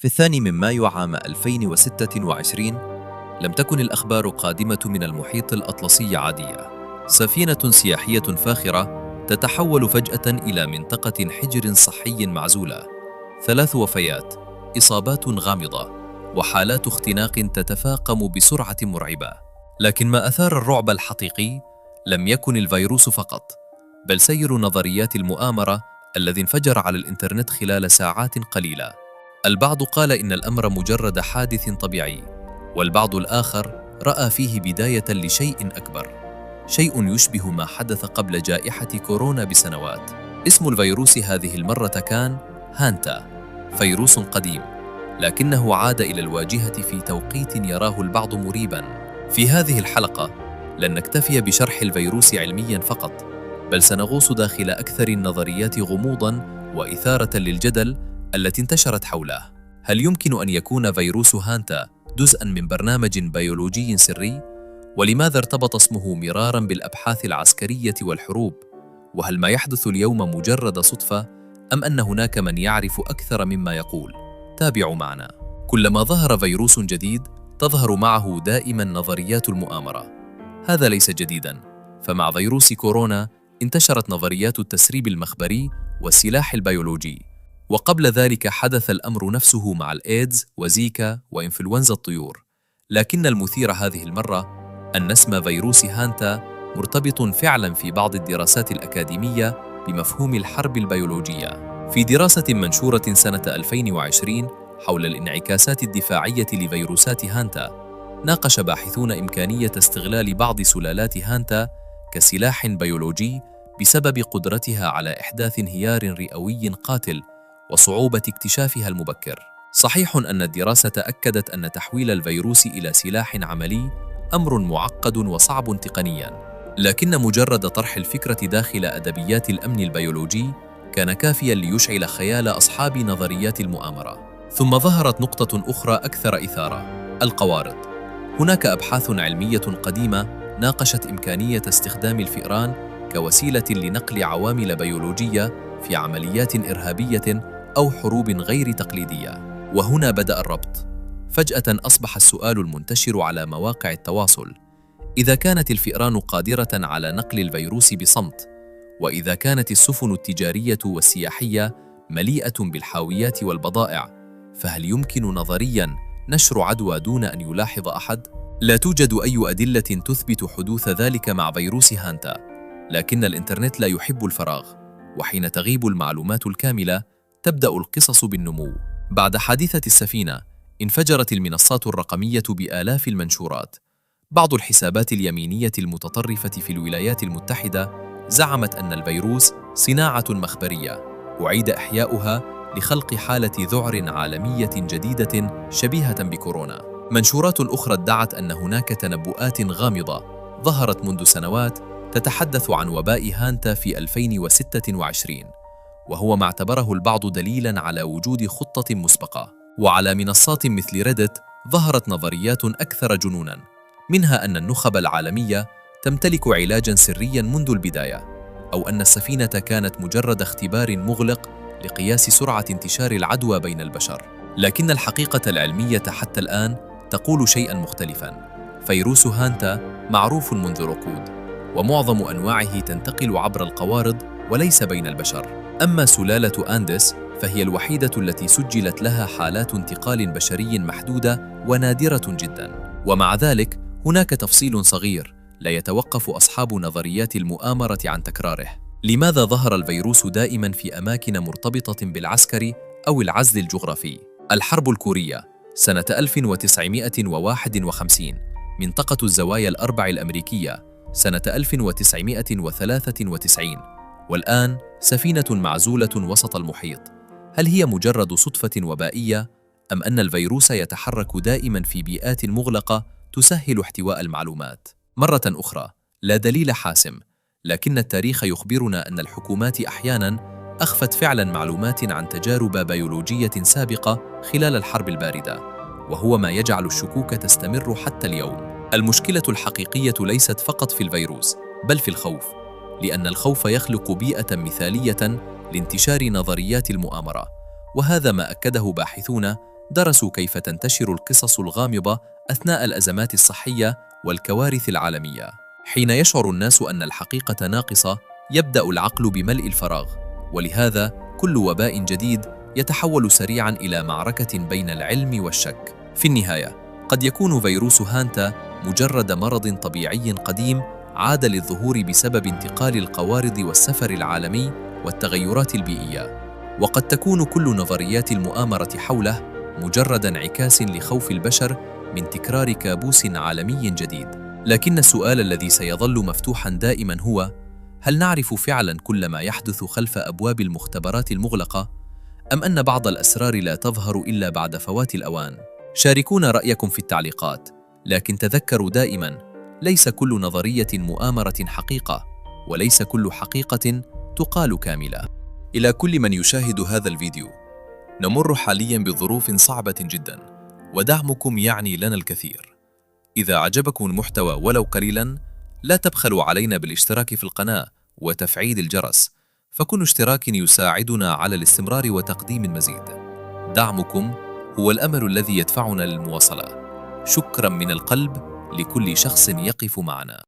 في 2 مايو عام 2026 لم تكن الأخبار قادمة من المحيط الأطلسي عادية. سفينة سياحية فاخرة تتحول فجأة إلى منطقة حجر صحي معزولة. 3 وفيات، إصابات غامضة، وحالات اختناق تتفاقم بسرعة مرعبة. لكن ما أثار الرعب الحقيقي لم يكن الفيروس فقط، بل سير نظريات المؤامرة الذي انفجر على الإنترنت خلال ساعات قليلة. البعض قال إن الأمر مجرد حادث طبيعي، والبعض الآخر رأى فيه بداية لشيء أكبر، شيء يشبه ما حدث قبل جائحة كورونا بسنوات. اسم الفيروس هذه المرة كان هانتا، فيروس قديم، لكنه عاد إلى الواجهة في توقيت يراه البعض مريباً. في هذه الحلقة لن نكتفي بشرح الفيروس علمياً فقط، بل سنغوص داخل أكثر النظريات غموضاً وإثارة للجدل التي انتشرت حوله. هل يمكن أن يكون فيروس هانتا جزءاً من برنامج بيولوجي سري؟ ولماذا ارتبط اسمه مراراً بالأبحاث العسكرية والحروب؟ وهل ما يحدث اليوم مجرد صدفة، أم أن هناك من يعرف أكثر مما يقول؟ تابعوا معنا. كلما ظهر فيروس جديد تظهر معه دائماً نظريات المؤامرة. هذا ليس جديداً، فمع فيروس كورونا انتشرت نظريات التسريب المخبري والسلاح البيولوجي، وقبل ذلك حدث الأمر نفسه مع الإيدز وزيكا وإنفلونزا الطيور. لكن المثير هذه المرة أن اسم فيروس هانتا مرتبط فعلاً في بعض الدراسات الأكاديمية بمفهوم الحرب البيولوجية. في دراسة منشورة سنة 2020 حول الانعكاسات الدفاعية لفيروسات هانتا، ناقش باحثون إمكانية استغلال بعض سلالات هانتا كسلاح بيولوجي بسبب قدرتها على إحداث انهيار رئوي قاتل وصعوبة اكتشافها المبكر. صحيح أن الدراسة أكدت أن تحويل الفيروس إلى سلاح عملي أمر معقد وصعب تقنياً، لكن مجرد طرح الفكرة داخل أدبيات الأمن البيولوجي كان كافياً ليشعل خيال أصحاب نظريات المؤامرة. ثم ظهرت نقطة أخرى أكثر إثارة: القوارض. هناك أبحاث علمية قديمة ناقشت إمكانية استخدام الفئران كوسيلة لنقل عوامل بيولوجية في عمليات إرهابية أو حروب غير تقليدية. وهنا بدأ الربط. فجأة أصبح السؤال المنتشر على مواقع التواصل: إذا كانت الفئران قادرة على نقل الفيروس بصمت، وإذا كانت السفن التجارية والسياحية مليئة بالحاويات والبضائع، فهل يمكن نظرياً نشر عدوى دون أن يلاحظ أحد؟ لا توجد أي أدلة تثبت حدوث ذلك مع فيروس هانتا، لكن الإنترنت لا يحب الفراغ، وحين تغيب المعلومات الكاملة تبدأ القصص بالنمو. بعد حادثة السفينة انفجرت المنصات الرقمية بآلاف المنشورات. بعض الحسابات اليمينية المتطرفة في الولايات المتحدة زعمت أن الفيروس صناعة مخبرية أعيد إحياؤها لخلق حالة ذعر عالمية جديدة شبيهة بكورونا. منشورات أخرى ادعت أن هناك تنبؤات غامضة ظهرت منذ سنوات تتحدث عن وباء هانتا في 2026، وهو ما اعتبره البعض دليلاً على وجود خطة مسبقة. وعلى منصات مثل ريدت ظهرت نظريات أكثر جنوناً، منها أن النخب العالمية تمتلك علاجاً سرياً منذ البداية، أو أن السفينة كانت مجرد اختبار مغلق لقياس سرعة انتشار العدوى بين البشر. لكن الحقيقة العلمية حتى الآن تقول شيئاً مختلفاً. فيروس هانتا معروف منذ ركود، ومعظم أنواعه تنتقل عبر القوارض وليس بين البشر. أما سلالة أندس فهي الوحيدة التي سجلت لها حالات انتقال بشري محدودة ونادرة جداً. ومع ذلك هناك تفصيل صغير لا يتوقف أصحاب نظريات المؤامرة عن تكراره. لماذا ظهر الفيروس دائماً في أماكن مرتبطة بالعسكر أو العزل الجغرافي؟ الحرب الكورية سنة 1951، منطقة الزوايا الأربع الأمريكية سنة 1993، والآن سفينة معزولة وسط المحيط. هل هي مجرد صدفة وبائية، أم أن الفيروس يتحرك دائماً في بيئات مغلقة تسهل احتواء المعلومات؟ مرة أخرى، لا دليل حاسم، لكن التاريخ يخبرنا أن الحكومات أحياناً أخفت فعلاً معلومات عن تجارب بيولوجية سابقة خلال الحرب الباردة، وهو ما يجعل الشكوك تستمر حتى اليوم. المشكلة الحقيقية ليست فقط في الفيروس، بل في الخوف، لأن الخوف يخلق بيئة مثالية لانتشار نظريات المؤامرة، وهذا ما أكده باحثون درسوا كيف تنتشر القصص الغامضة أثناء الأزمات الصحية والكوارث العالمية. حين يشعر الناس أن الحقيقة ناقصة، يبدأ العقل بملء الفراغ، ولهذا كل وباء جديد يتحول سريعاً إلى معركة بين العلم والشك. في النهاية، قد يكون فيروس هانتا مجرد مرض طبيعي قديم عاد للظهور بسبب انتقال القوارض والسفر العالمي والتغيرات البيئية، وقد تكون كل نظريات المؤامرة حوله مجرد انعكاس لخوف البشر من تكرار كابوس عالمي جديد. لكن السؤال الذي سيظل مفتوحاً دائماً هو: هل نعرف فعلاً كل ما يحدث خلف أبواب المختبرات المغلقة؟ أم أن بعض الأسرار لا تظهر إلا بعد فوات الأوان؟ شاركونا رأيكم في التعليقات، لكن تذكروا دائماً: ليس كل نظرية مؤامرة حقيقة، وليس كل حقيقة تقال كاملة. إلى كل من يشاهد هذا الفيديو، نمر حالياً بظروف صعبة جداً، ودعمكم يعني لنا الكثير. إذا عجبكم المحتوى ولو قليلاً، لا تبخلوا علينا بالاشتراك في القناة وتفعيل الجرس، فكل اشتراك يساعدنا على الاستمرار وتقديم المزيد. دعمكم هو الأمل الذي يدفعنا للمواصلة. شكراً من القلب لكل شخص يقف معنا.